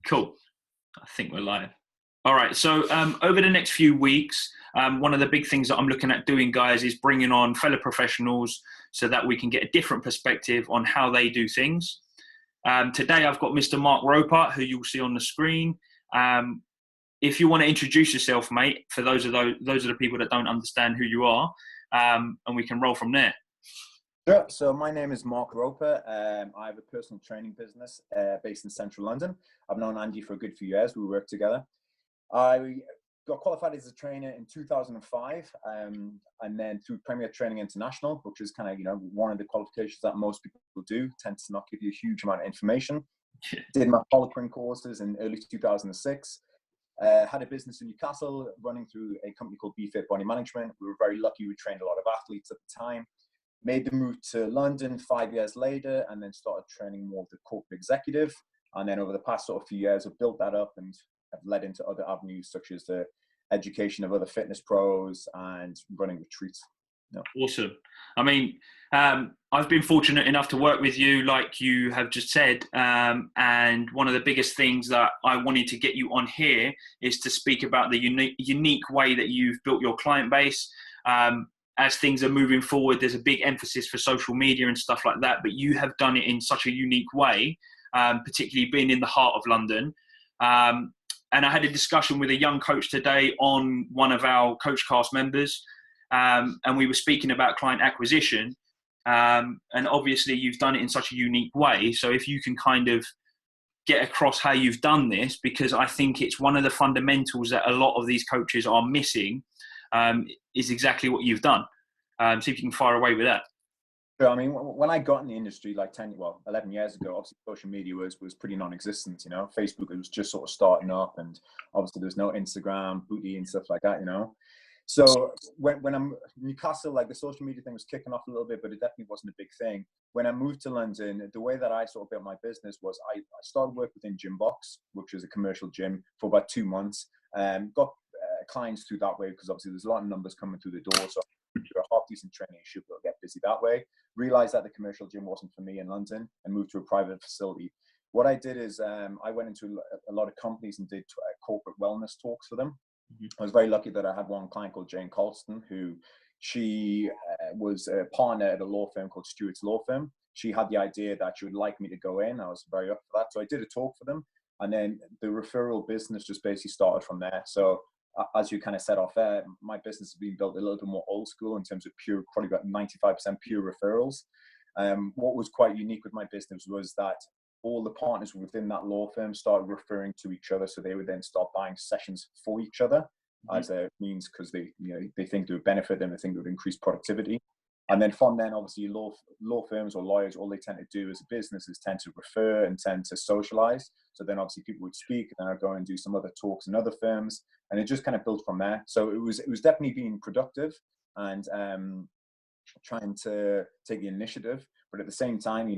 Cool. I think we're live. All right. So over the next few weeks, one of the big things that I'm looking at doing, guys, is bringing on fellow professionals so that we can get a different perspective on how they do things. Today, I've got Mr. Mark Roper, who you'll see on the screen. If you want to introduce yourself, mate, for those are the people that don't understand who you are, and we can roll from there. Sure. So my name is Mark Roper. I have a personal training business based in central London. I've known Andy for a good few years. We work together. I got qualified as a trainer in 2005, and then through Premier Training International, which is kind of, one of the qualifications that most people do, tends to not give you a huge amount of information. Did my Poliquin courses in early 2006. Had a business in Newcastle running through a company called BFit Body Management. We were very lucky. We trained a lot of athletes at the time. Made the move to London 5 years later, and then started training more of the corporate executive. And then over the past sort of few years, I've built that up and have led into other avenues such as the education of other fitness pros and running retreats. Awesome. I mean, I've been fortunate enough to work with you, like you have just said. And one of the biggest things that I wanted to get you on here is to speak about the unique way that you've built your client base. As things are moving forward, there's a big emphasis for social media and stuff like that, but you have done it in such a unique way, particularly being in the heart of London. And I had a discussion with a young coach today on one of our CoachCast members, and we were speaking about client acquisition. And obviously you've done it in such a unique way. So if you can kind of get across how you've done this, because I think it's one of the fundamentals that a lot of these coaches are missing, is exactly what you've done. See if you can fire away with that. So, I mean, when I got in the industry like 11 years ago, obviously social media was pretty non-existent, Facebook was just sort of starting up, and obviously there's no Instagram, Booty and stuff like that, So when I'm in Newcastle, like the social media thing was kicking off a little bit, but it definitely wasn't a big thing. When I moved to London, the way that I sort of built my business was I started work within Gymbox, which is a commercial gym, for about 2 months. Got clients through that way because obviously there's a lot of numbers coming through the door. So if you're a half decent trainer, you should be able to get busy that way. Realized that the commercial gym wasn't for me in London and moved to a private facility. What I did is I went into a lot of companies and did corporate wellness talks for them. I was very lucky that I had one client called Jane Colston, who she was a partner at a law firm called Stewart's Law Firm. She had the idea that she would like me to go in. I was very up for that. So I did a talk for them. And then the referral business just basically started from there. So as you kind of said off air, my business has been built a little bit more old school in terms of pure, probably about 95% pure referrals. What was quite unique with my business was that all the partners within that law firm started referring to each other. So they would then start buying sessions for each other as a means, because they think it would benefit them, they think it would increase productivity. And then from then, obviously, law firms or lawyers, all they tend to do as a business is tend to refer and tend to socialize. So then obviously people would speak, and then I'd go and do some other talks in other firms, and it just kind of built from there. So it was definitely being productive and trying to take the initiative. But at the same time,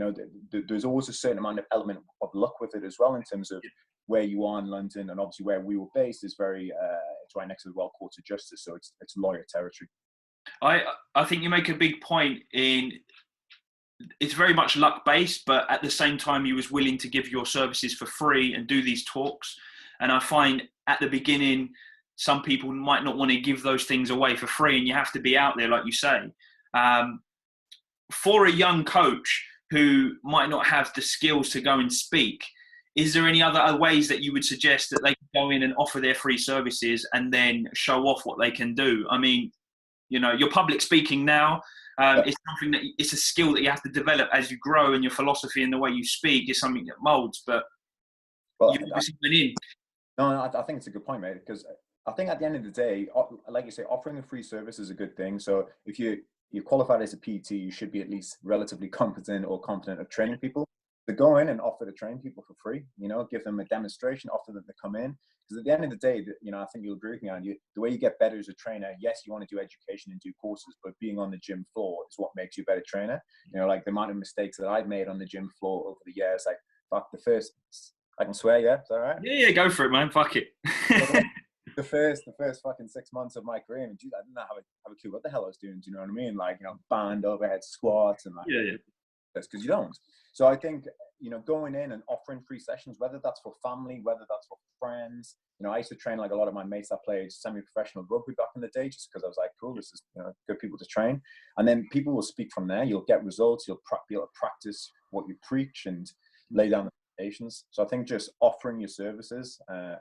there's always a certain amount of element of luck with it as well, in terms of where you are in London, and obviously where we were based is it's right next to the Royal Courts of Justice, so it's lawyer territory. I think you make a big point in it's very much luck based, but at the same time you was willing to give your services for free and do these talks. And I find at the beginning some people might not want to give those things away for free, and you have to be out there, like you say. For a young coach who might not have the skills to go and speak, is there any other ways that you would suggest that they can go in and offer their free services and then show off what they can do? I mean, you're public speaking now. It's something that it's a skill that you have to develop as you grow, and your philosophy and the way you speak is something that molds. But you obviously went in. No, I think it's a good point, mate. Because I think at the end of the day, like you say, offering a free service is a good thing. So if you're qualified as a PT, you should be at least relatively competent or competent at training people. To go in and offer to train people for free, give them a demonstration, offer them to come in. Because at the end of the day, I think you'll agree with me on the way you get better as a trainer. Yes, you want to do education and do courses, but being on the gym floor is what makes you a better trainer. Like the amount of mistakes that I've made on the gym floor over the years, like fuck the first, I can swear, yeah, is that right? Yeah, go for it, man. Fuck it. the first fucking 6 months of my career, and I didn't have a clue what the hell I was doing. Do you know what I mean? Like, band overhead squats and like, yeah. because you don't. So I think, you know, going in and offering free sessions, whether that's for family, whether that's for friends. You know, I used to train like a lot of my mates that played semi-professional rugby back in the day, just because I was like, cool, this is, you know, good people to train. And then people will speak from there. You'll get results. You'll be able to practice what you preach and lay down the foundations. So I think just offering your services,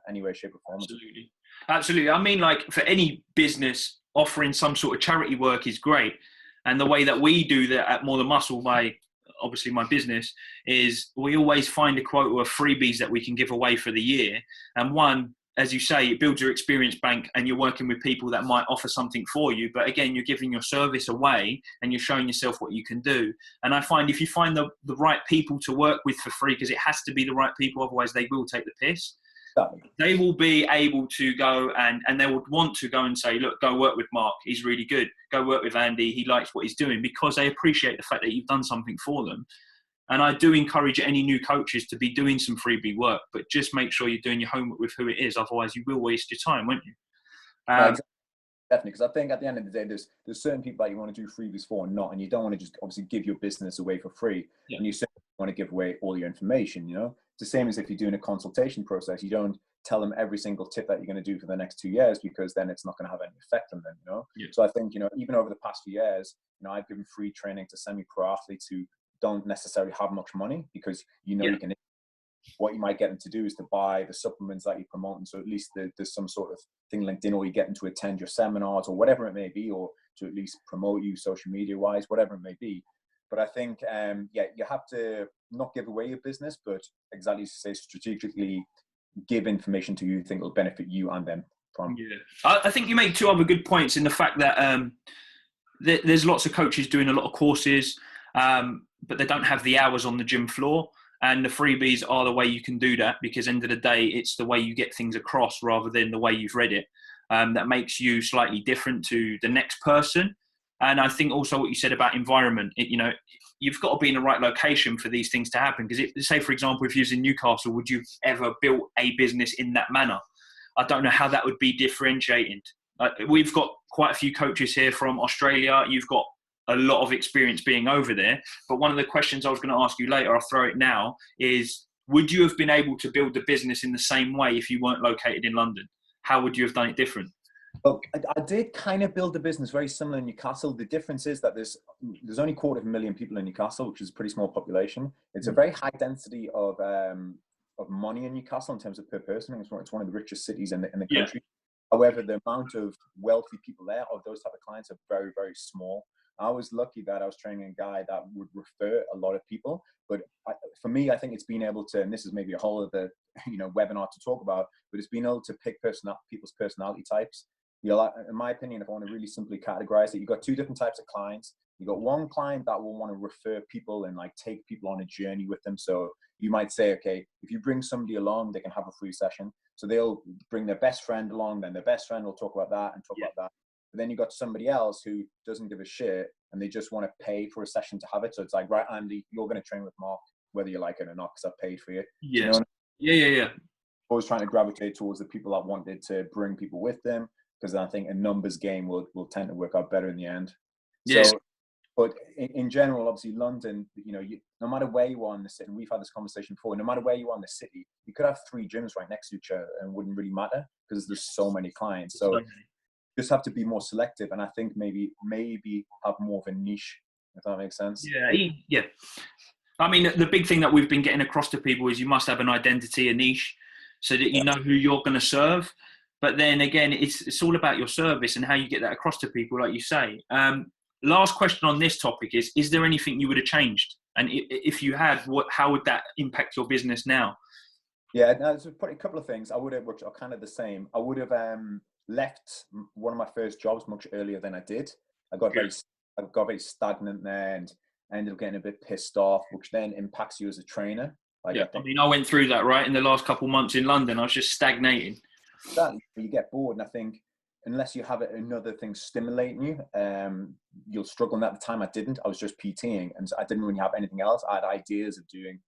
any way, shape, or form. Absolutely. Absolutely. I mean, like for any business, offering some sort of charity work is great. And the way that we do that at More Than Muscle, obviously my business, is we always find a quota of freebies that we can give away for the year. And one, as you say, it builds your experience bank and you're working with people that might offer something for you. But again, you're giving your service away and you're showing yourself what you can do. And I find if you find the right people to work with for free, because it has to be the right people, otherwise they will take the piss. They will be able to go and they would want to go and say, look, go work with Mark. He's really good. Go work with Andy. He likes what he's doing, because they appreciate the fact that you've done something for them. And I do encourage any new coaches to be doing some freebie work, but just make sure you're doing your homework with who it is. Otherwise you will waste your time, won't you? Exactly. Definitely, because I think at the end of the day, there's certain people that you want to do freebies for and not, and you don't want to just obviously give your business away for free, and you certainly want to give away all your information. You know, it's the same as if you're doing a consultation process. You don't tell them every single tip that you're going to do for the next 2 years, because then it's not going to have any effect on them. You know, so I think, you know, even over the past few years, you know, I've given free training to semi-pro athletes who don't necessarily have much money, because you know you can. What you might get them to do is to buy the supplements that you're promoting. So at least there's some sort of thing linked in, or you get them to attend your seminars or whatever it may be, or to at least promote you social media wise, whatever it may be. But I think, you have to not give away your business, but exactly as you say, strategically give information to you think will benefit you and them from. Yeah. I think you make two other good points in the fact that there's lots of coaches doing a lot of courses, but they don't have the hours on the gym floor. And the freebies are the way you can do that, because end of the day, it's the way you get things across rather than the way you've read it. That makes you slightly different to the next person. And I think also what you said about environment, you know, you've got to be in the right location for these things to happen. Because say, for example, if you was in Newcastle, would you ever build a business in that manner? I don't know how that would be differentiated. We've got quite a few coaches here from Australia. You've got a lot of experience being over there. But one of the questions I was going to ask you later, I'll throw it now, is would you have been able to build the business in the same way if you weren't located in London? How would you have done it different? Well, I did kind of build a business very similar in Newcastle. The difference is that there's only 250,000 people in Newcastle, which is a pretty small population. It's a very high density of money in Newcastle in terms of per person. It's one of the richest cities in the country. However, the amount of wealthy people there, of those type of clients, are very, very small. I was lucky that I was training a guy that would refer a lot of people. But for me, I think it's being able to, and this is maybe a whole other webinar to talk about, but it's being able to pick people's personality types. You know, in my opinion, if I want to really simply categorize it, you've got two different types of clients. You've got one client that will want to refer people and like take people on a journey with them. So you might say, okay, if you bring somebody along, they can have a free session. So they'll bring their best friend along, then their best friend will talk about that and talk about that. But then you got somebody else who doesn't give a shit and they just want to pay for a session to have it. So it's like, right, Andy, you're going to train with Mark, whether you like it or not, because I paid for you. Yes. You know, Always trying to gravitate towards the people that wanted to bring people with them, because I think a numbers game will tend to work out better in the end. Yes. So, but in general, obviously London, no matter where you are in the city, and we've had this conversation before, no matter where you are in the city, you could have 3 gyms right next to each other and it wouldn't really matter because there's so many clients. So just have to be more selective, and I think maybe have more of a niche, if that makes sense. Yeah. I mean, the big thing that we've been getting across to people is you must have an identity, a niche, so that you know who you're going to serve. But then again, it's all about your service and how you get that across to people, like you say. Last question on this topic is there anything you would have changed? And if you had, how would that impact your business now? Yeah, there's probably a couple of things I would have, which are kind of the same. I would have left one of my first jobs much earlier than I did. I got very stagnant there and I ended up getting a bit pissed off, which then impacts you as a trainer. I went through that, right? In the last couple of months in London, I was just stagnating. Exactly. You get bored, and I think unless you have another thing stimulating you, you'll struggle. And at the time I didn't. I was just PTing, and I didn't really have anything else. I had ideas of doing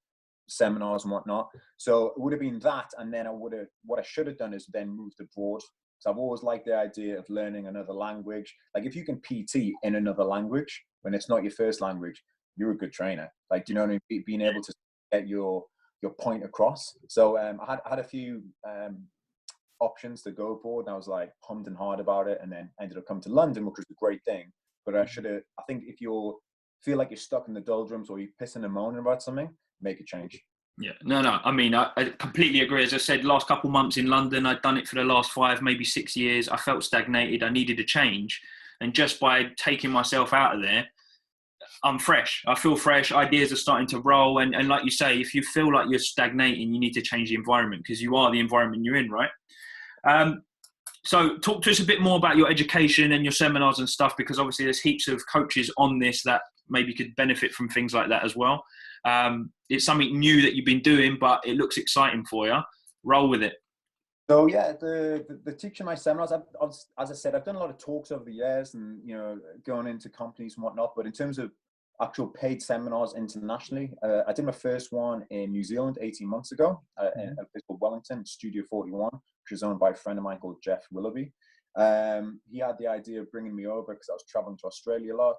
seminars and whatnot. So it would have been that, and then what I should have done is then moved abroad. So I've always liked the idea of learning another language. Like if you can PT in another language when it's not your first language, you're a good trainer. Like, do you know what I mean? Being able to get your point across. So I had a few options to go for, and I was like hummed and hard about it, and then ended up coming to London, which was a great thing. But I think if you feel like you're stuck in the doldrums or you're pissing and moaning about something, make a change. Yeah, no. I mean, I completely agree. As I said, last couple months in London, I'd done it for the last 5, maybe 6 years. I felt stagnated. I needed a change. And just by taking myself out of there, I'm fresh. I feel fresh. Ideas are starting to roll. And like you say, if you feel like you're stagnating, you need to change the environment, because you are the environment you're in, right? So talk to us a bit more about your education and your seminars and stuff, because obviously there's heaps of coaches on this that maybe could benefit from things like that as well. It's something new that you've been doing, but it looks exciting for you. Roll with it. So yeah, the teaching my seminars, as I said, I've done a lot of talks over the years, and going into companies and whatnot. But in terms of actual paid seminars internationally, I did my first one in New Zealand 18 months ago, in a place called Wellington, Studio 41, which is owned by a friend of mine called Jeff Willoughby. He had the idea of bringing me over because I was traveling to Australia a lot.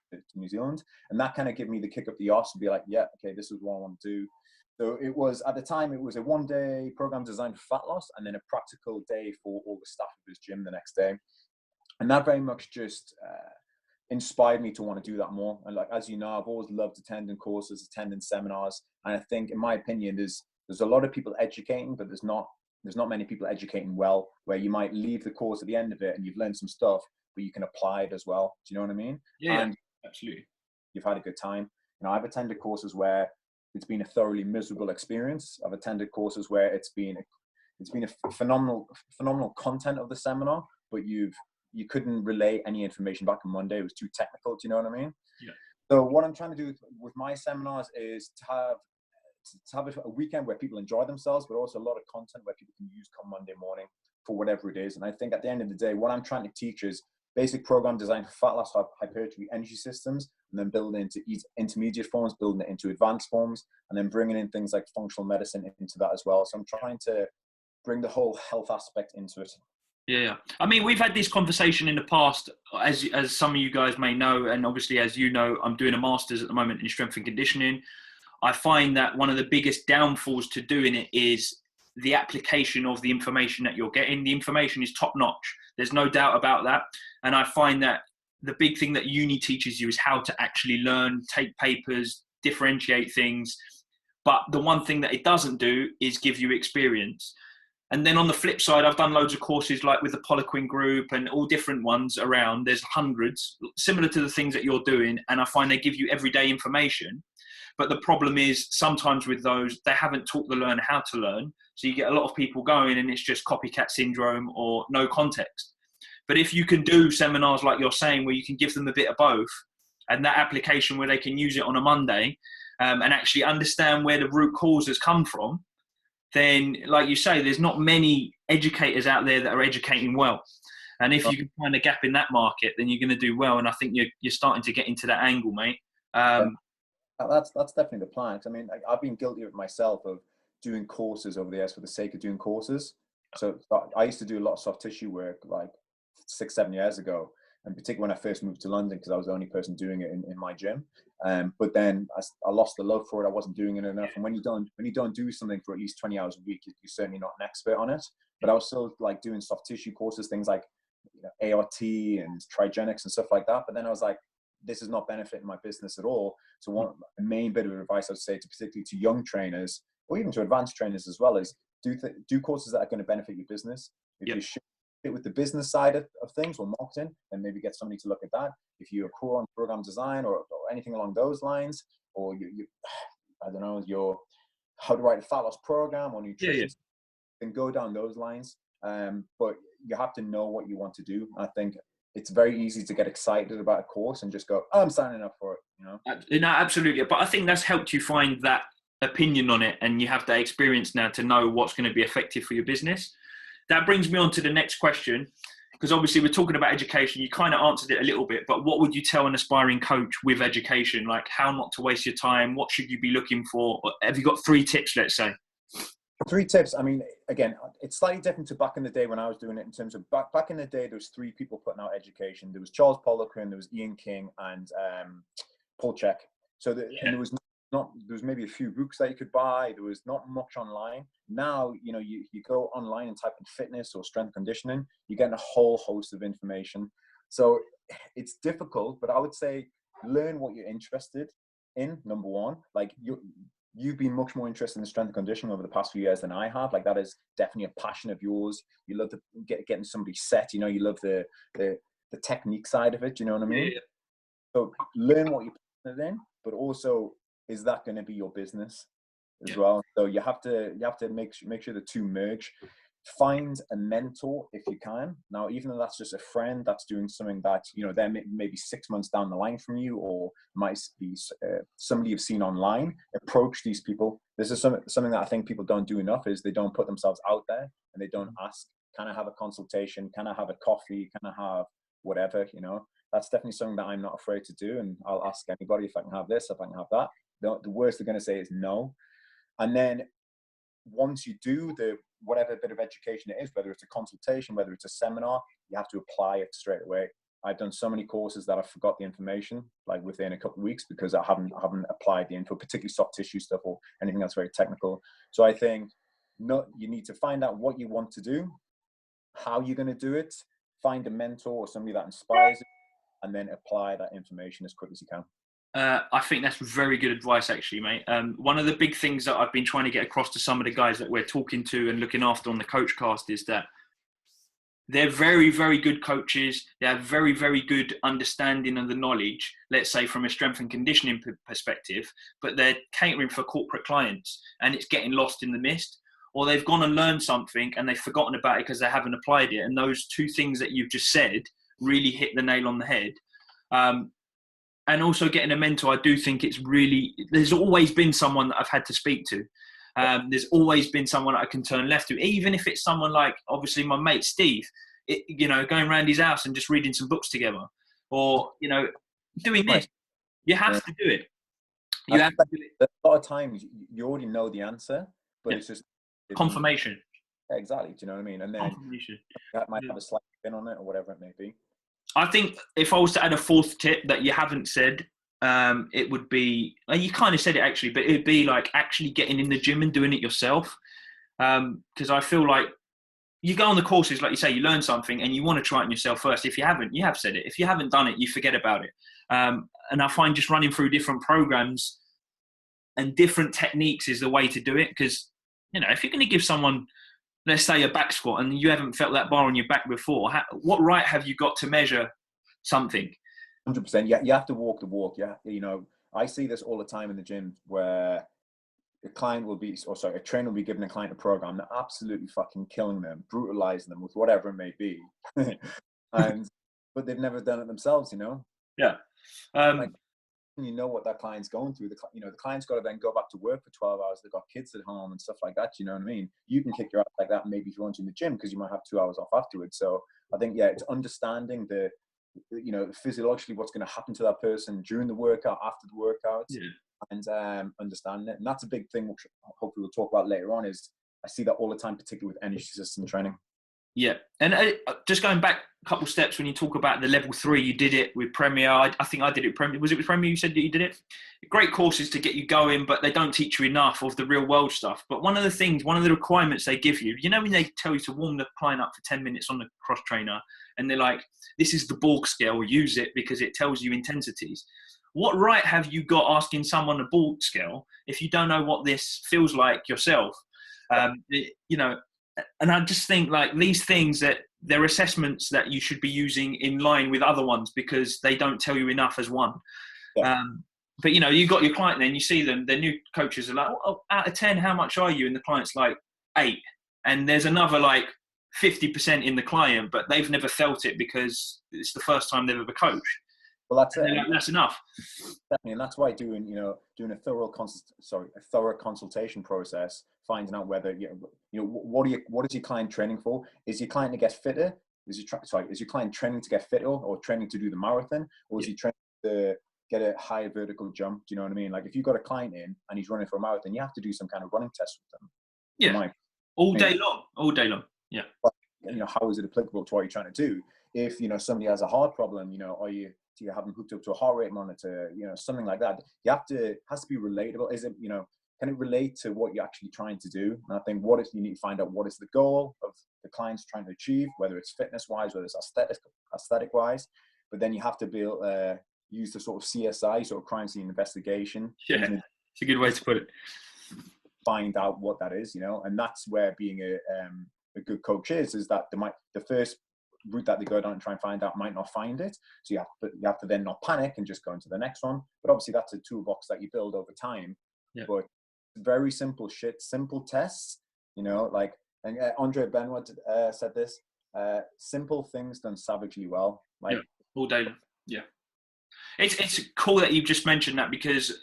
To New Zealand, and that kind of gave me the kick up the arse to be like, yeah, okay, this is what I want to do. So it was, at the time, it was a 1-day program designed for fat loss, and then a practical day for all the staff of his gym the next day. And that very much just inspired me to want to do that more. And like, as you know, I've always loved attending courses, attending seminars, and I think, in my opinion, there's a lot of people educating, but there's not many people educating well, where you might leave the course at the end of it and you've learned some stuff, but you can apply it as well. Do you know what I mean? Yeah, absolutely. You've had a good time. I've attended courses where it's been a thoroughly miserable experience. I've attended courses where it's been a phenomenal content of the seminar, but you couldn't relay any information back on Monday. It was too technical. Do you know what I mean? Yeah. So what I'm trying to do with my seminars is to have a weekend where people enjoy themselves, but also a lot of content where people can use come Monday morning for whatever it is. And I think at the end of the day, what I'm trying to teach is basic program design for fat loss, hypertrophy, energy systems, and then building it into intermediate forms, building it into advanced forms, and then bringing in things like functional medicine into that as well. So I'm trying to bring the whole health aspect into it. Yeah. I mean, we've had this conversation in the past, as some of you guys may know, and obviously, as you know, I'm doing a master's at the moment in strength and conditioning. I find that one of the biggest downfalls to doing it is the application of the information that you're getting. The information is top notch. There's no doubt about that. And I find that the big thing that uni teaches you is how to actually learn, take papers, differentiate things. But the one thing that it doesn't do is give you experience. And then on the flip side, I've done loads of courses like with the Poliquin group and all different ones around. There's hundreds, similar to the things that you're doing. And I find they give you everyday information. But the problem is sometimes with those, they haven't taught the learner how to learn. So you get a lot of people going and it's just copycat syndrome or no context. But if you can do seminars like you're saying, where you can give them a bit of both, and that application where they can use it on a Monday and actually understand where the root cause has come from, then, like you say, there's not many educators out there that are educating well. And if you can find a gap in that market, then you're going to do well. And I think you're starting to get into that angle, mate. That's definitely the plan. I mean, I've been guilty of myself of doing courses over the years for the sake of doing courses. So I used to do a lot of soft tissue work like 6-7 years ago, and particularly when I first moved to London, because I was the only person doing it in my gym. But then I lost the love for it. I wasn't doing it enough. And when you don't do something for at least 20 hours a week, you're certainly not an expert on it. But I was still like doing soft tissue courses, things like ART and Trigenics and stuff like that. But then I was like, this is not benefiting my business at all. So one main bit of advice I'd say, to particularly to young trainers or even to advanced trainers as well, is do courses that are going to benefit your business. If you shit with the business side of things or marketing, then maybe get somebody to look at that. If you're poor on program design or anything along those lines, or you I don't know, your how to write a fat loss program or nutrition, then go down those lines. But you have to know what you want to do. I think it's very easy to get excited about a course and just go, oh, I'm signing up for it, No, absolutely. But I think that's helped you find that opinion on it, and you have that experience now to know what's going to be effective for your business. That brings me on to the next question, because obviously we're talking about education. You kind of answered it a little bit, but what would you tell an aspiring coach with education? Like how not to waste your time? What should you be looking for? Have you got 3 tips, let's say? 3 tips. I mean, again, it's slightly different to back in the day when I was doing it, in terms of back in the day, there was 3 people putting out education. There was Charles Poliquin, there was Ian King, and pull check. So and Yeah. there was there was maybe a few books that you could buy. There was not much online. Now, you go online and type in fitness or strength conditioning, you're getting a whole host of information. So it's difficult, but I would say learn what you're interested in, number one. Like you've been much more interested in strength and conditioning over the past few years than I have. Like that is definitely a passion of yours. You love getting somebody set, you love the technique side of it. You know what I mean? Yeah. So learn what you're passionate in, but also, is that going to be your business as Yeah. well? So you have to make sure the two merge. Find a mentor if you can. Now, even though that's just a friend that's doing something that they're maybe 6 months down the line from you, or might be somebody you've seen online. Approach these people. This is something that I think people don't do enough, is they don't put themselves out there and they don't ask, can I have a consultation? Can I have a coffee? Can I have whatever? That's definitely something that I'm not afraid to do, and I'll ask anybody if I can have this, if I can have that. The worst they're going to say is no. And then once you do whatever bit of education it is, whether it's a consultation, whether it's a seminar, you have to apply it straight away. I've done so many courses that I forgot the information like within a couple of weeks because I haven't applied the info, particularly soft tissue stuff or anything that's very technical. So I think you need to find out what you want to do, how you're going to do it, find a mentor or somebody that inspires you, and then apply that information as quick as you can. I think that's very good advice, actually, mate. One of the big things that I've been trying to get across to some of the guys that we're talking to and looking after on the coach cast is that they're very, very good coaches. They have very, very good understanding of the knowledge, let's say from a strength and conditioning perspective, but they're catering for corporate clients and it's getting lost in the mist. Or they've gone and learned something and they've forgotten about it because they haven't applied it. And those two things that you've just said really hit the nail on the head. And also getting a mentor, I do think there's always been someone that I've had to speak to. There's always been someone that I can turn left to, even if it's someone like, obviously, my mate, Steve, going around his house and just reading some books together, or, doing this. You have to do it. You have to do it. A lot of times you already know the answer, but it's just confirmation. Exactly. Do you know what I mean? And then that might have a slight spin on it or whatever it may be. I think if I was to add a fourth tip that you haven't said, it would be, you kind of said it actually, but it'd be like actually getting in the gym and doing it yourself. Because I feel like you go on the courses, like you say, you learn something and you want to try it yourself first. If you haven't, you have said it. If you haven't done it, you forget about it. And I find just running through different programs and different techniques is the way to do it. Because, if you're going to give someone, let's say, a back squat and you haven't felt that bar on your back before, what right have you got to measure something? 100%. Yeah, you have to walk the walk. Yeah, I see this all the time in the gym where a trainer will be giving a client a program, they're absolutely fucking killing them, brutalizing them with whatever it may be, but they've never done it themselves. Yeah. What that client's going through. The client's got to then go back to work for 12 hours. They've got kids at home and stuff like that. You know what I mean? You can kick your ass like that maybe if you want to in the gym because you might have 2 hours off afterwards. So I think, it's understanding physiologically what's going to happen to that person during the workout, after the workout, and understanding it. And that's a big thing, which hopefully we'll talk about later on, is I see that all the time, particularly with energy system training. Yeah. And just going back a couple of steps, when you talk about the level 3, you did it with Premier. I think I did it with Premier. Was it with Premier you said that you did it? Great courses to get you going, but they don't teach you enough of the real world stuff. But one of the requirements they give you, when they tell you to warm the client up for 10 minutes on the cross trainer, and they're like, this is the Borg scale, use it because it tells you intensities. What right have you got asking someone a Borg scale if you don't know what this feels like yourself? And I just think like these things that they're assessments that you should be using in line with other ones because they don't tell you enough as one. Yeah. But you got your client then, you see them, their new coaches are like, oh, out of 10, how much are you? And the client's like 8. And there's another like 50% in the client, but they've never felt it because it's the first time they've ever coached. Well, that's it. Like, that's enough. Definitely, and that's why doing a thorough consultation process, finding out whether what is your client training for? Is your client to get fitter? Is your client training to get fitter or training to do the marathon, or is he training to get a higher vertical jump? Do you know what I mean? Like if you've got a client in and he's running for a marathon, you have to do some kind of running test with them. Yeah, all day long. Yeah. But, how is it applicable to what you're trying to do? If somebody has a heart problem, are you Do you have them hooked up to a heart rate monitor? You know, something like that. You have to, it has to be relatable. Is it, you know, can it relate to what you're actually trying to do? And I think what is, you need to find out what is the goal of the client's trying to achieve, whether it's fitness wise, whether it's aesthetic wise. But then you have to be able to use the sort of CSI, sort of crime scene investigation. Yeah, it's a good way to put it. Find out what that is, you know, and that's where being a good coach is that the first route that they go down and try and find out might not find it. So you have to then not panic and just go into the next one. But obviously that's a toolbox that you build over time. Yeah. But very simple shit, simple tests, you know, like, and Andre Benoit said this, simple things done savagely well. Like, yeah, all day. Yeah. It's cool that you've just mentioned that, because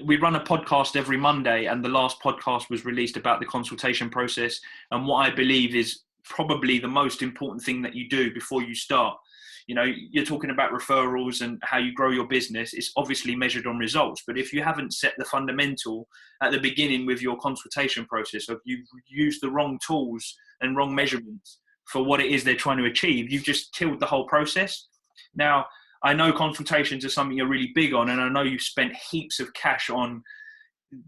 we run a podcast every Monday, and the last podcast was released about the consultation process and what I believe is probably the most important thing that you do before you start. You know, you're talking about referrals and how you grow your business. It's obviously measured on results, but if you haven't set the fundamental at the beginning with your consultation process, or you've used the wrong tools and wrong measurements for what it is they're trying to achieve, you've just killed the whole process. Now, I know consultations are something you're really big on, and I know you've spent heaps of cash on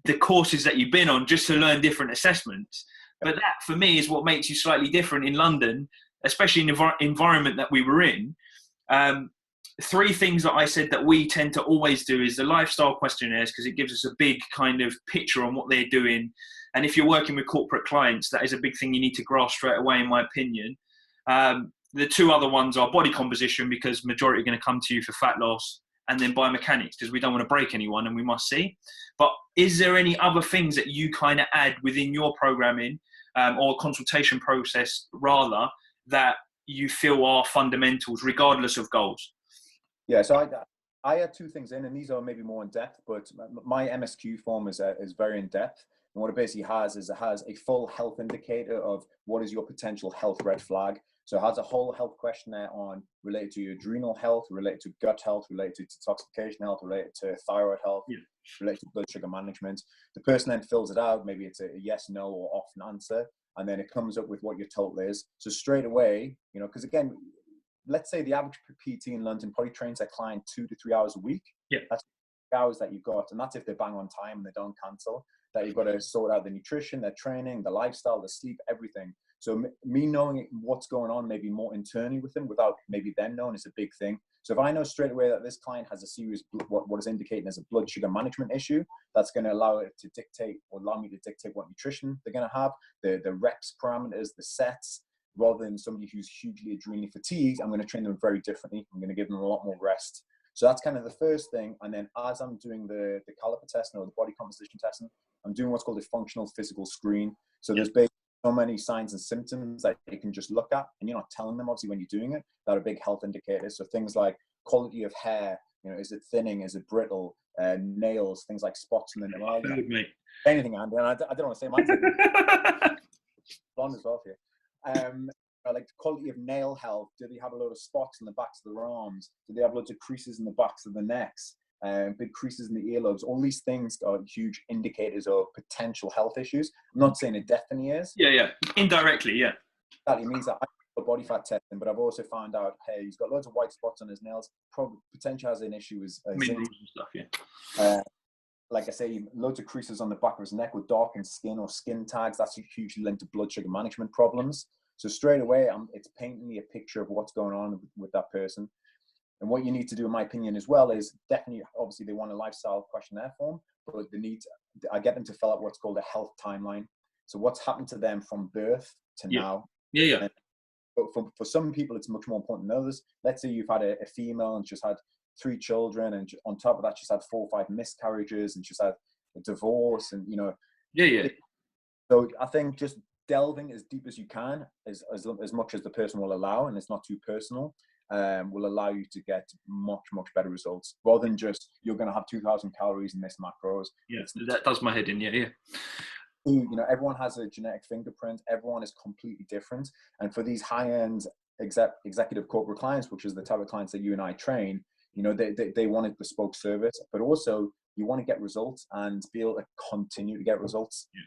the courses that you've been on just to learn different assessments. But that, for me, is what makes you slightly different in London, especially in the environment that we were in. 3 things that I said that we tend to always do is the lifestyle questionnaires, because it gives us a big kind of picture on what they're doing. And if you're working with corporate clients, that is a big thing you need to grasp straight away, in my opinion. The 2 other ones are body composition, because majority are going to come to you for fat loss, and then biomechanics, because we don't want to break anyone and we must see. But is there any other things that you kind of add within your programming or consultation process rather, that you feel are fundamentals regardless of goals? Yeah, so I had 2 things in, and these are maybe more in depth, but my MSQ form is very in depth. And what it basically has is it has a full health indicator of what is your potential health red flag. So it has a whole health questionnaire on related to your adrenal health, related to gut health, related to detoxification health, related to thyroid health, related to blood sugar management. The person then fills it out. Maybe it's a yes, no, or often answer. And then it comes up with what your total is. So straight away, you know, because again, let's say the average PT in London probably trains their client 2 to 3 hours a week. Yeah. That's hours that you've got. And that's if they bang on time and they don't cancel. That you've got to sort out the nutrition, their training, the lifestyle, the sleep, everything. So me knowing what's going on maybe more internally with them without maybe them knowing is a big thing. So if I know straight away that this client has a serious, what is indicating as a blood sugar management issue, that's going to allow it to dictate, or allow me to dictate what nutrition they're going to have, the reps parameters, the sets, rather than somebody who's hugely adrenally fatigued. I'm going to train them very differently. I'm going to give them a lot more rest. So that's kind of the first thing. And then as I'm doing the caliper testing or the body composition testing, I'm doing what's called a functional physical screen. So there's basically so many signs and symptoms that you can just look at, and you're not telling them obviously when you're doing it, that are big health indicators. So things like quality of hair, you know, is it thinning, is it brittle, nails, things like spots in the nail. Anything, Andy, and I don't want to say mine. Blonde as well for you. Like the quality of nail health. Do they have a load of spots in the backs of their arms? Do they have loads of creases in the backs of the necks? Big creases in the earlobes? All these things are huge indicators of potential health issues. I'm not saying it definitely is. Yeah. Indirectly, yeah. That means that I do body fat testing, but I've also found out, hey, he's got loads of white spots on his nails. Probably potentially has an issue with minerals and stuff, yeah. Like I say, loads of creases on the back of his neck with darkened skin or skin tags. That's hugely linked to blood sugar management problems. So straight away, it's painting me a picture of what's going on with that person. And what you need to do, in my opinion, as well, is definitely, obviously, they want a lifestyle questionnaire form, but I get them to fill out what's called a health timeline. So what's happened to them from birth to now. Yeah. But for some people, it's much more important than others. Let's say you've had a female and she's had 3 children, and on top of that, she's had 4 or 5 miscarriages, and she's had a divorce, and, you know. Yeah. So I think just delving as deep as you can, as much as the person will allow, and it's not too personal, will allow you to get much better results, rather than just you're going to have 2,000 calories in this macros. Yeah, that does my head in. Yeah. You know, everyone has a genetic fingerprint. Everyone is completely different. And for these high-end executive corporate clients, which is the type of clients that you and I train, you know, they want a bespoke service, but also you want to get results and be able to continue to get results. Yeah.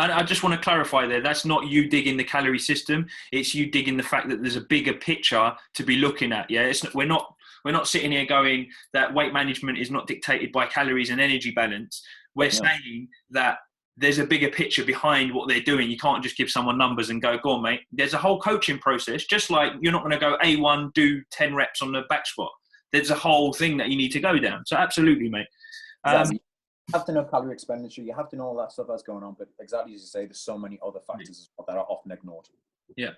And I just want to clarify there, that's not you digging the calorie system. It's you digging the fact that there's a bigger picture to be looking at. Yeah, we're not We're not sitting here going that weight management is not dictated by calories and energy balance. We're saying that there's a bigger picture behind what they're doing. You can't just give someone numbers and go on, mate. There's a whole coaching process, just like you're not going to go A1, do 10 reps on the back squat. There's a whole thing that you need to go down. So absolutely, mate. Exactly. You have to know calorie expenditure. You have to know all that stuff that's going on. But exactly as you say, there's so many other factors that are often ignored. Yeah.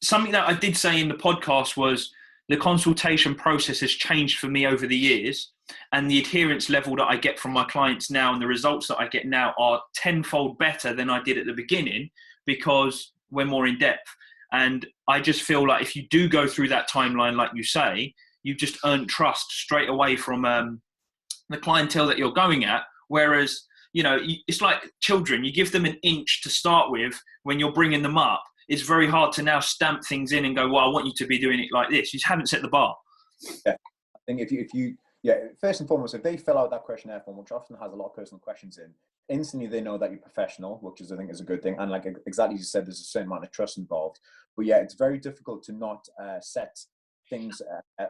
Something that I did say in the podcast was the consultation process has changed for me over the years, and the adherence level that I get from my clients now and the results that I get now are tenfold better than I did at the beginning, because we're more in depth. And I just feel like if you do go through that timeline, like you say, you've just earned trust straight away from the clientele that you're going at. Whereas, you know, it's like children, you give them an inch to start with when you're bringing them up. It's very hard to now stamp things in and go, well, I want you to be doing it like this. You just haven't set the bar. Yeah. I think if you, first and foremost, if they fill out that questionnaire form, which often has a lot of personal questions in, instantly they know that you're professional, which is, I think, is a good thing. And like exactly as you said, there's a certain amount of trust involved. But yeah, it's very difficult to not set things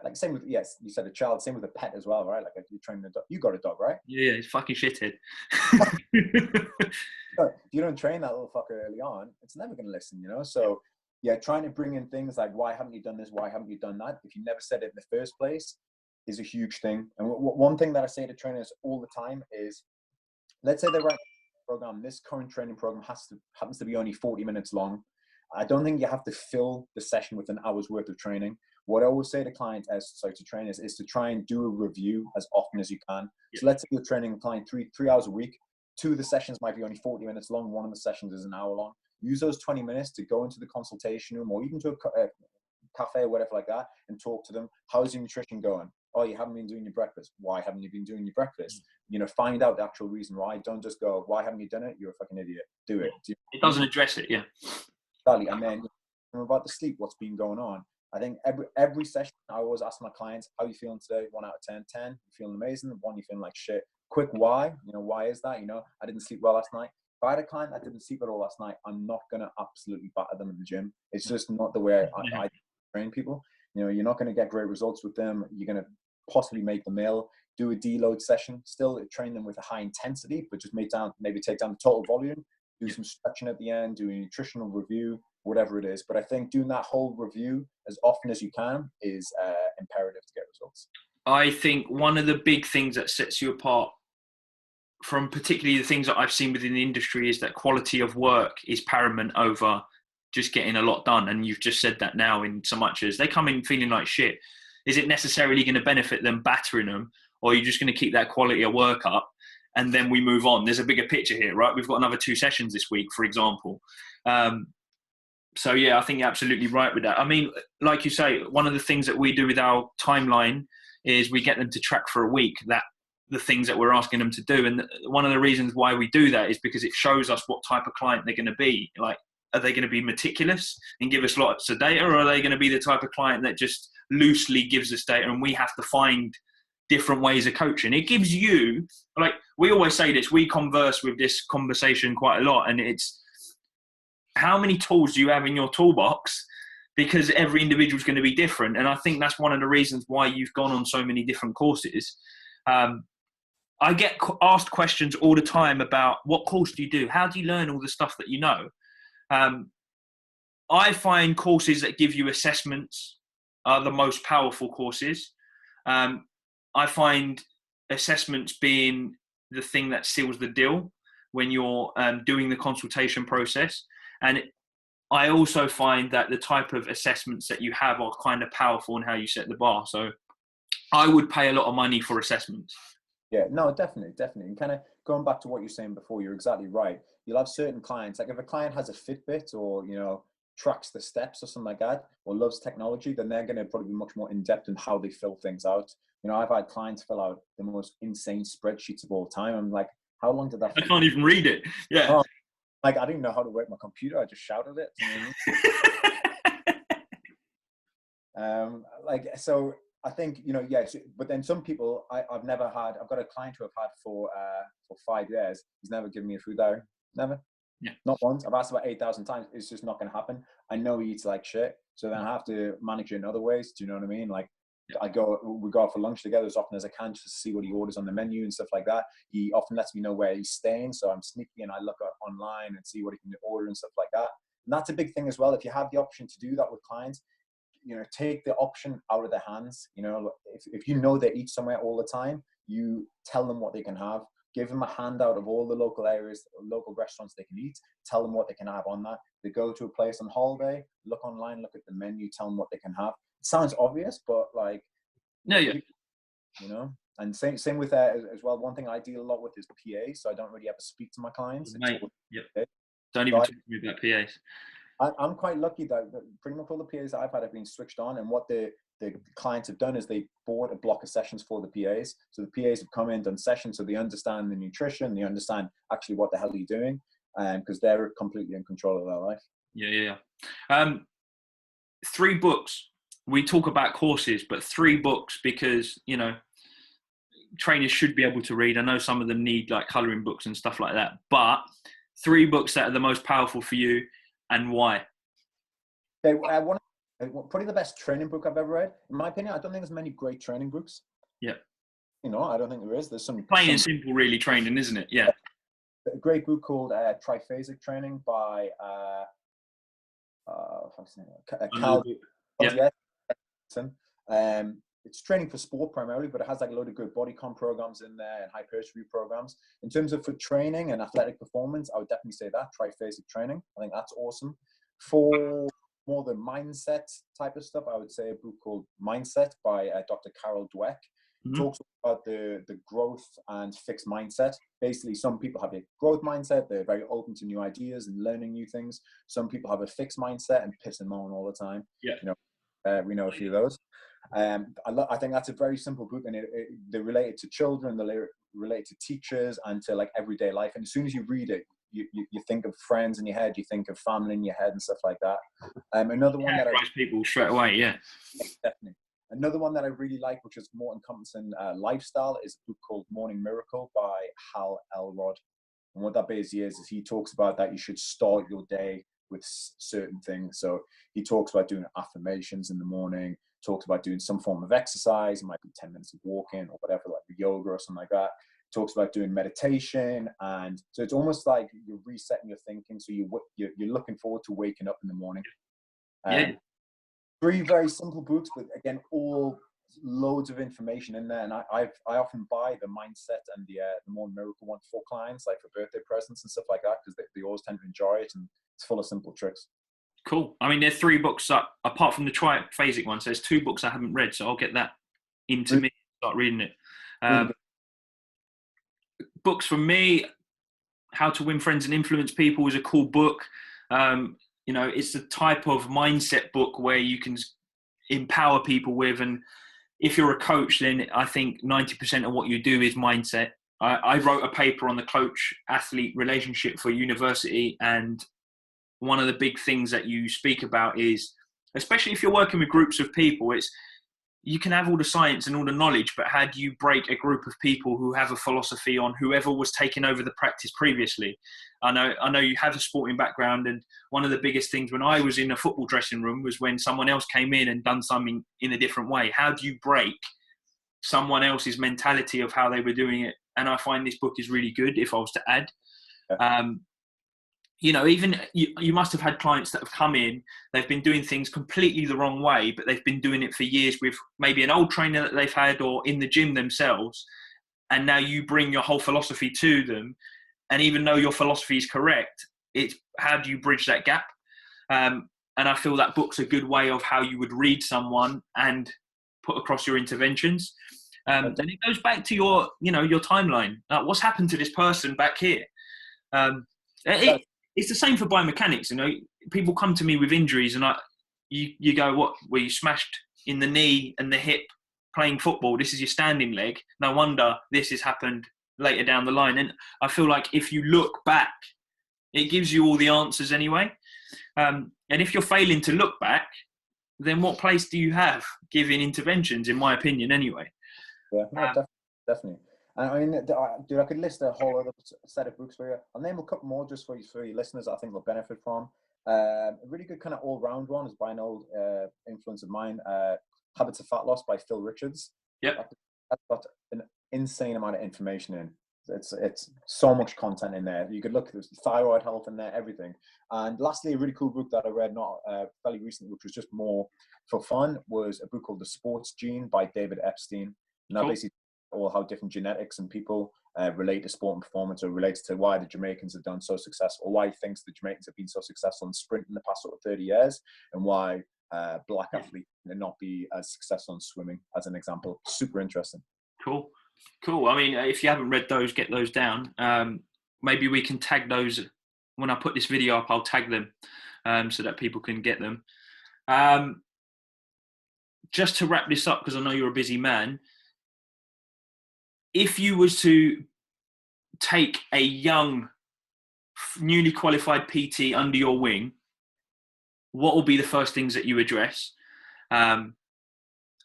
like same with, yes, you said a child, same with a pet as well, right? Like if you're training a dog, you got a dog, right? Yeah, it's fucking shithead. If you don't train that little fucker early on, it's never going to listen, you know? So yeah, trying to bring in things like, why haven't you done this? Why haven't you done that? If you never said it in the first place, is a huge thing. And one thing that I say to trainers all the time is, let's say they're running a program, this current training program happens to be only 40 minutes long. I don't think you have to fill the session with an hour's worth of training. What I always say to clients, to trainers, is to try and do a review as often as you can. Yeah. So let's say you're training a client three hours a week. 2 of the sessions might be only 40 minutes long. 1 of the sessions is an hour long. Use those 20 minutes to go into the consultation room or even to a cafe or whatever like that and talk to them. How's your nutrition going? Oh, you haven't been doing your breakfast. Why haven't you been doing your breakfast? You know, find out the actual reason why. Don't just go, why haven't you done it? You're a fucking idiot. Do it. It doesn't address it, yeah. Exactly. And then about the sleep, what's been going on. I think every session, I always ask my clients, how are you feeling today? 1 out of 10, 10, you feeling amazing? 1, you feeling like shit. Quick why, you know, why is that? You know, I didn't sleep well last night. If I had a client that didn't sleep at all last night, I'm not going to absolutely batter them in the gym. It's just not the way I train people. You know, you're not going to get great results with them. You're going to possibly make them ill. Do a deload session, still train them with a high intensity, but just maybe take down the total volume, do some stretching at the end, do a nutritional review, whatever it is. But I think doing that whole review as often as you can is imperative to get results. I think one of the big things that sets you apart from particularly the things that I've seen within the industry is that quality of work is paramount over just getting a lot done. And you've just said that now, in so much as they come in feeling like shit. Is it necessarily going to benefit them battering them, or are you just going to keep that quality of work up and then we move on? There's a bigger picture here, right? We've got another 2 sessions this week, for example. So yeah, I think you're absolutely right with that. I mean, like you say, one of the things that we do with our timeline is we get them to track for a week that the things that we're asking them to do. And one of the reasons why we do that is because it shows us what type of client they're going to be. Like, are they going to be meticulous and give us lots of data, or are they going to be the type of client that just loosely gives us data and we have to find different ways of coaching? It gives you, like, we always say this, we converse with this conversation quite a lot, and it's how many tools do you have in your toolbox, because every individual is going to be different. And I think that's one of the reasons why you've gone on so many different courses. I get asked questions all the time about what course do you do? How do you learn all the stuff that you know? I find courses that give you assessments are the most powerful courses. I find assessments being the thing that seals the deal when you're doing the consultation process. And I also find that the type of assessments that you have are kind of powerful in how you set the bar. So I would pay a lot of money for assessments. Yeah, no, definitely. And kind of going back to what you're saying before, you're exactly right. You'll have certain clients, like if a client has a Fitbit or, you know, tracks the steps or something like that, or loves technology, then they're going to probably be much more in-depth in how they fill things out. You know, I've had clients fill out the most insane spreadsheets of all time. I'm like, how long did that? I can't even read it. Yeah. Oh, like, I didn't know how to work my computer. I just shouted it. So I think, you know, yes, but then some people I've got a client who I've had for 5 years. He's never given me a food diary. Never. Yeah. Not once. I've asked about 8,000 times. It's just not going to happen. I know he eats like shit. So then I have to manage it in other ways. Do you know what I mean? Like, we go out for lunch together as often as I can just to see what he orders on the menu and stuff like that. He often lets me know where he's staying. So I'm sneaky and I look up online and see what he can order and stuff like that. And that's a big thing as well. If you have the option to do that with clients, take the option out of their hands. If you know they eat somewhere all the time, you tell them what they can have. Give them a handout of all the local areas, local restaurants they can eat. Tell them what they can have on that. They go to a place on holiday, look online, look at the menu, tell them what they can have. It sounds obvious, but like, No, yeah. And same with that as well. One thing I deal a lot with is PA, so I don't really ever speak to my clients. Mate, yep. Don't even talk to me about PAs. I'm quite lucky that pretty much all the PAs that I've had have been switched on, and what the clients have done is they bought a block of sessions for the PAs. So the PAs have come in, done sessions, so they understand the nutrition, they understand actually what the hell are you doing, because they're completely in control of their life. Yeah. 3 books. We talk about courses, but 3 books, because trainers should be able to read. I know some of them need like colouring books and stuff like that, but 3 books that are the most powerful for you, and why? Probably the best training book I've ever read. In my opinion, I don't think there's many great training books. Yeah. I don't think there is. There's some plain and simple, really, training, isn't it? Yeah. A great book called Triphasic Training by Cal. Yeah. It's training for sport primarily, but it has like a load of good body comp programs in there and hypertrophy programs. In terms of for training and athletic performance, I would definitely say that Triphasic Training. I think that's awesome. For more the mindset type of stuff, I would say a book called Mindset by Dr. Carol Dweck. Mm-hmm. Talks about the growth and fixed mindset. Basically, some people have a growth mindset. They're very open to new ideas and learning new things. Some people have a fixed mindset and piss and moan all the time. Yeah. We know a few of those. I think that's a very simple book, and they're related to children, they're related to teachers, and to like everyday life. And as soon as you read it, you think of friends in your head, you think of family in your head and stuff like that. Another one that people straight away, yeah, definitely. Another one that I really like, which is more encompassing lifestyle, is a book called Morning Miracle by Hal Elrod. And what that basically is he talks about that you should start your day with certain things. So he talks about doing affirmations in the morning, talks about doing some form of exercise. It might be 10 minutes of walking or whatever, like yoga or something like that. Talks about doing meditation. And so it's almost like you're resetting your thinking. So you're looking forward to waking up in the morning. 3 very simple books, but again, all loads of information in there. And I often buy the Mindset and the Morning Miracle one for clients, like for birthday presents and stuff like that, because they always tend to enjoy it, and it's full of simple tricks. Cool. I mean, there's 3 books up, apart from the Triphasic one. So there's 2 books I haven't read, so I'll get that into me and start reading it. Books for me, How to Win Friends and Influence People is a cool book. It's the type of mindset book where you can empower people with, and if you're a coach, then I think 90% of what you do is mindset. I wrote a paper on the coach-athlete relationship for university, and one of the big things that you speak about is, especially if you're working with groups of people, you can have all the science and all the knowledge, but how do you break a group of people who have a philosophy on whoever was taking over the practice previously? I know you have a sporting background, and one of the biggest things when I was in a football dressing room was when someone else came in and done something in a different way. How do you break someone else's mentality of how they were doing it? And I find this book is really good, if I was to add. Even you must have had clients that have come in, they've been doing things completely the wrong way, but they've been doing it for years with maybe an old trainer that they've had or in the gym themselves. And now you bring your whole philosophy to them. And even though your philosophy is correct, it's how do you bridge that gap? And I feel that book's a good way of how you would read someone and put across your interventions. And it goes back to your timeline. What's happened to this person back here? It's the same for biomechanics. People come to me with injuries, and you go, what? Were you smashed in the knee and the hip playing football? This is your standing leg. No wonder this has happened later down the line. And I feel like if you look back, it gives you all the answers anyway. And if you're failing to look back, then what place do you have giving interventions? In my opinion, anyway. Yeah, no, definitely. And I mean, dude, I could list a whole other set of books for you. I'll name a couple more just for your listeners that I think will benefit from. A really good kind of all-round one is by an old influence of mine, Habits of Fat Loss by Phil Richards. Yep. That's got an insane amount of information in. It's so much content in there. You could look, there's thyroid health in there, everything. And lastly, a really cool book that I read not fairly recently, which was just more for fun, was a book called The Sports Gene by David Epstein. And that basically all how different genetics and people relate to sport and performance, or relates to why the Jamaicans have done so successful, why he thinks the Jamaicans have been so successful in sprint in the past sort of 30 years, and why black athletes may not be as successful in swimming, as an example. Super interesting. Cool. I mean, if you haven't read those, get those down. Maybe we can tag those when I put this video up. I'll tag them so that people can get them. Just to wrap this up, because I know you're a busy man. If you was to take a young, newly qualified PT under your wing, what will be the first things that you address?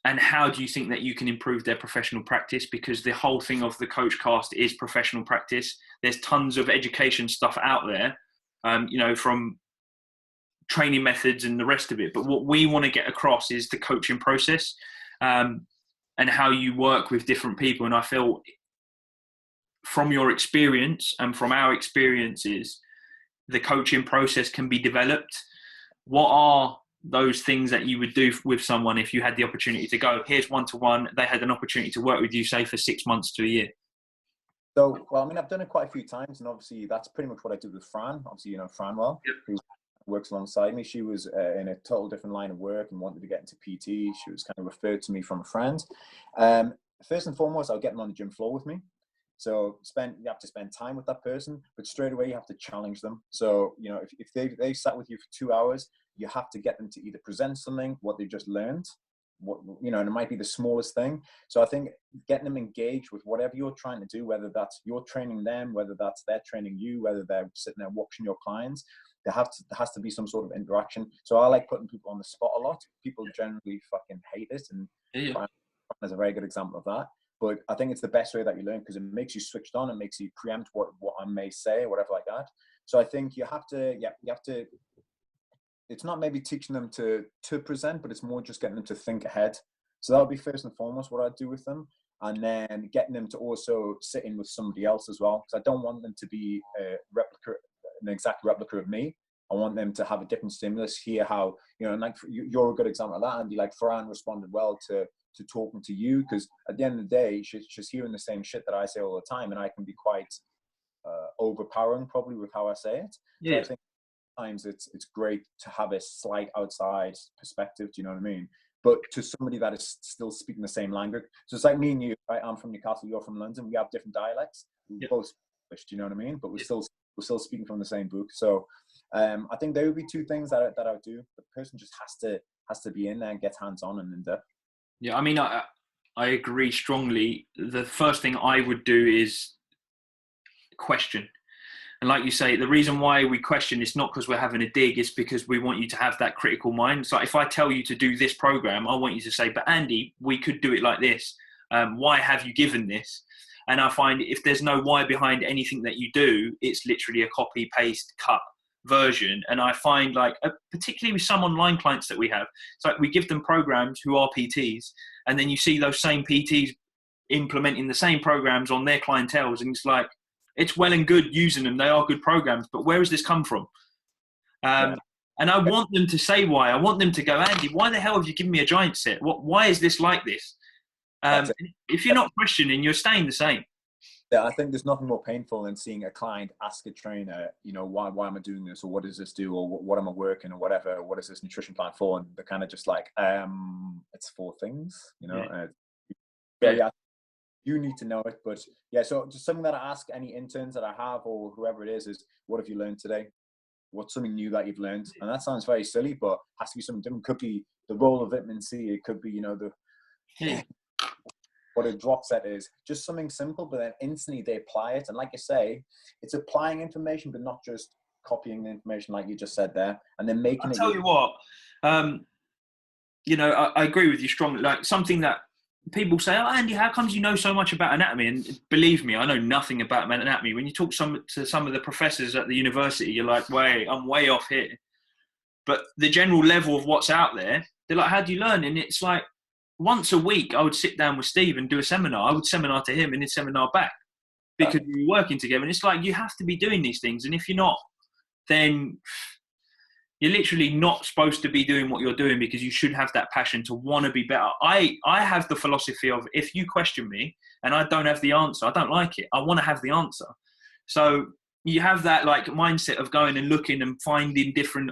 And how do you think that you can improve their professional practice? Because the whole thing of the coach cast is professional practice. There's tons of education stuff out there, from training methods and the rest of it. But what we want to get across is the coaching process and how you work with different people. And I feel from your experience and from our experiences, the coaching process can be developed. What are those things that you would do with someone if you had the opportunity to go, here's one-to-one, they had an opportunity to work with you, say, for 6 months to a year? So, well, I mean, I've done it quite a few times, and obviously that's pretty much what I did with Fran. Obviously, you know, Fran well, who works alongside me. She was in a total different line of work and wanted to get into PT. She was kind of referred to me from a friend. First and foremost, I'll get them on the gym floor with me. So you have to spend time with that person, but straight away you have to challenge them. So, you know, if they sat with you for 2 hours, you have to get them to either present something, what they've just learned, and it might be the smallest thing. So I think getting them engaged with whatever you're trying to do, whether that's you're training them, whether that's they're training you, whether they're sitting there watching your clients, there has to be some sort of interaction. So I like putting people on the spot a lot. People generally fucking hate it, and Fran is a very good example of that. But I think it's the best way that you learn, because it makes you switched on. It makes you preempt what I may say, or whatever like that. So I think you have to. It's not maybe teaching them to present, but it's more just getting them to think ahead. So that would be first and foremost what I'd do with them. And then getting them to also sit in with somebody else as well. Because I don't want them to be an exact replica of me. I want them to have a different stimulus, hear how, and like you're a good example of that, Andy. Like Farhan responded well to talking to you, because at the end of the day, she's hearing the same shit that I say all the time, and I can be quite overpowering probably with how I say it. So I think sometimes it's great to have a slight outside perspective. Do you know what I mean? But to somebody that is still speaking the same language. So it's like me and you, right? I'm from Newcastle, you're from London. We have different dialects. We both speak English, do you know what I mean? But we're still speaking from the same book. So I think there would be two things that I would do. The person just has to be in there and get hands on and in depth. Yeah, I mean, I agree strongly. The first thing I would do is question. And like you say, the reason why we question is not because we're having a dig, it's because we want you to have that critical mind. So if I tell you to do this program, I want you to say, but Andy, we could do it like this. Why have you given this? And I find if there's no why behind anything that you do, it's literally a copy, paste, cut version. And I find particularly with some online clients that we have, it's like we give them programs who are PTs, and then you see those same PTs implementing the same programs on their clientels, and it's like, it's well and good using them. They are good programs, but where has this come from? And I want them to say why. I want them to go, Andy, why the hell have you given me a giant set? Why is this like this? If you're not questioning, you're staying the same. Yeah, I think there's nothing more painful than seeing a client ask a trainer, why am I doing this, or what does this do, or what am I working, or whatever, what is this nutrition plan for? And they're kind of just like, it's 4 things, Yeah. You need to know it. But yeah, so just something that I ask any interns that I have, or whoever it is what have you learned today? What's something new that you've learned? And that sounds very silly, but has to be something different. Could be the role of vitamin C. It could be, what a drop set is. Just something simple, but then instantly they apply it. And like you say, it's applying information, but not just copying the information like you just said there, and then making I'll tell you what, I agree with you strongly. Like something that people say, "Oh, Andy, how comes you know so much about anatomy?" And believe me, I know nothing about anatomy. When you talk to some of the professors at the university, you're like, "Wait, I'm way off here." But the general level of what's out there, they're like, "How do you learn?" And it's like once a week, I would sit down with Steve and do a seminar. I would seminar to him and he'd seminar back because we were working together. And it's like you have to be doing these things, and if you're not, then you're literally not supposed to be doing what you're doing, because you should have that passion to want to be better. I have the philosophy of, if you question me and I don't have the answer, I don't like it. I want to have the answer. So you have that like mindset of going and looking and finding different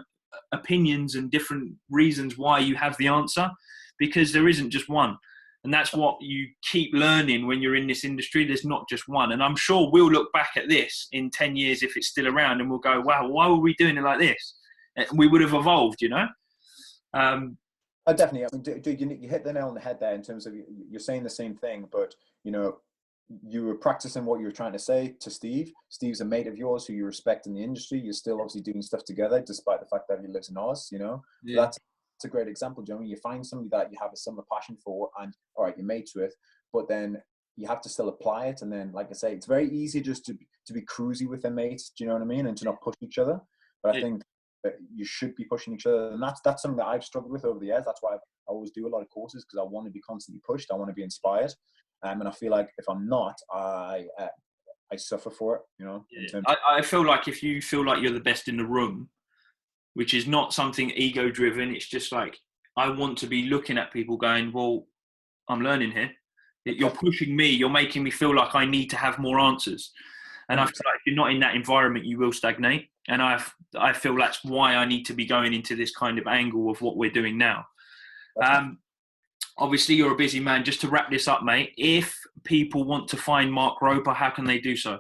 opinions and different reasons why you have the answer, because there isn't just one. And that's what you keep learning when you're in this industry. There's not just one. And I'm sure we'll look back at this in 10 years if it's still around and we'll go, wow, why were we doing it like this? We would have evolved, you know? Oh, definitely. I mean, dude, you hit the nail on the head there in terms of you're saying the same thing, but you know, you were practicing what you were trying to say to Steve. Steve's a mate of yours who you respect in the industry. You're still obviously doing stuff together, despite the fact that he lives in Oz. You know, Yeah. So that's a great example, Joey. You find somebody that you have a similar passion for, and all right, you're mates with, but then you have to still apply it. And then, like I say, it's very easy just to be cruisy with their mates. Do you know what I mean? And to not push each other. But I think that you should be pushing each other, and that's something that I've struggled with over the years. That's why I always do a lot of courses, because I want to be constantly pushed. I want to be inspired, and I feel like if I'm not, I suffer for it. You know, I feel like if you feel like you're the best in the room, which is not something ego driven, it's just like I want to be looking at people going, well, I'm learning here. You're pushing me. You're making me feel like I need to have more answers. And I feel like if you're not in that environment, you will stagnate. And I feel that's why I need to be going into this kind of angle of what we're doing now. Obviously, you're a busy man. Just to wrap this up, mate, if people want to find Mark Roper, how can they do so?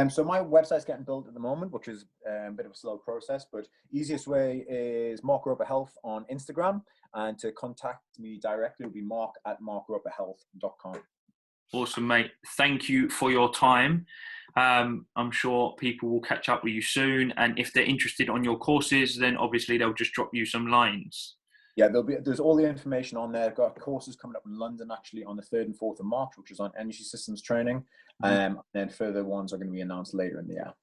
So my website's getting built at the moment, which is a bit of a slow process, but easiest way is Mark Roper Health on Instagram, and to contact me directly will be mark@markroperhealth.com. Awesome, mate. Thank you for your time. I'm sure people will catch up with you soon, and if they're interested on your courses, then obviously they'll just drop you some lines. Yeah, there's all the information on there. I've got courses coming up in London actually on the 3rd and 4th of March, which is on energy systems training. And then further ones are going to be announced later in the year.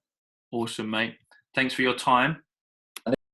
Awesome, mate. Thanks for your time.